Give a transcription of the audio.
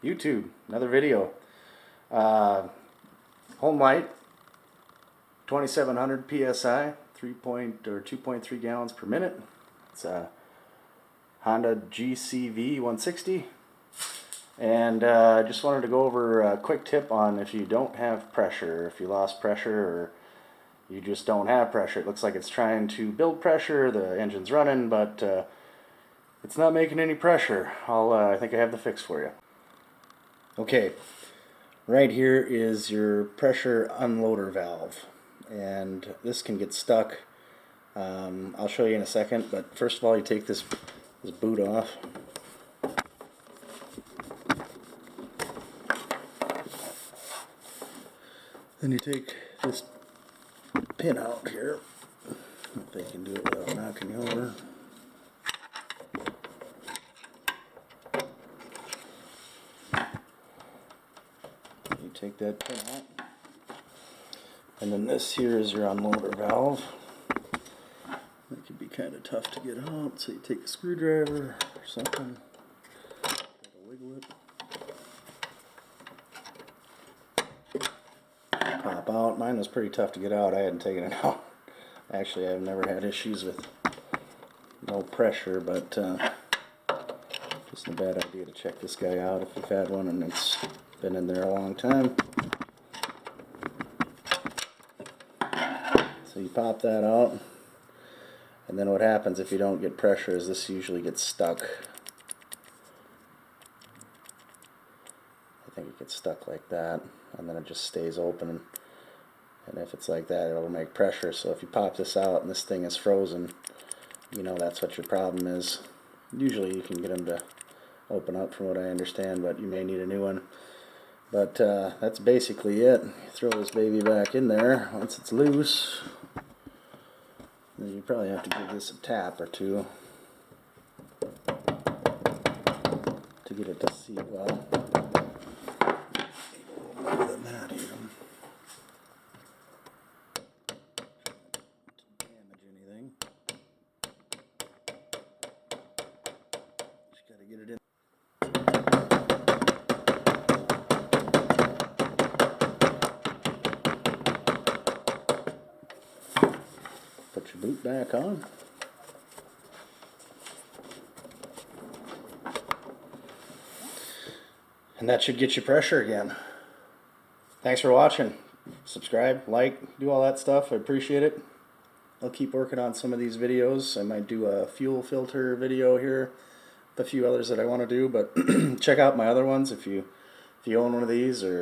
YouTube, another video. Homelite, 2700 psi, 2.3 gallons per minute. It's a Honda GCV160. And I just wanted to go over a quick tip on if you don't have pressure, if you lost pressure or you just don't have pressure. It looks like it's trying to build pressure, the engine's running, but it's not making any pressure. I think I have the fix for you. Okay, right here is your pressure unloader valve, and this can get stuck. I'll show you in a second, but first of all, you take this boot off. Then you take this pin out here. If they can do it without knocking you over. You take that pin out. And then this here is your unloader valve. It can be kind of tough to get out, so you take a screwdriver or something. Gotta wiggle it. Pop out. Mine was pretty tough to get out. I hadn't taken it out. Actually, I've never had issues with no pressure, but just a bad idea to check this guy out if you've had one and it's been in there a long time. So you pop that out, and then what happens if you don't get pressure is this usually gets stuck. I think it gets stuck like that, and then it just stays open. And if it's like that, it'll make pressure. So if you pop this out and this thing is frozen, you know that's what your problem is. Usually you can get them to open up from what I understand, but you may need a new one. But that's basically it. You throw this baby back in there once it's loose. Then you probably have to give this a tap or two to get it to seat well. Other than that here. Damage anything. Just gotta get it in. Put your boot back on. And that should get you pressure again. Thanks for watching. Subscribe, like, do all that stuff. I appreciate it. I'll keep working on some of these videos. I might do a fuel filter video here, a few others that I want to do, but check out my other ones if you own one of these or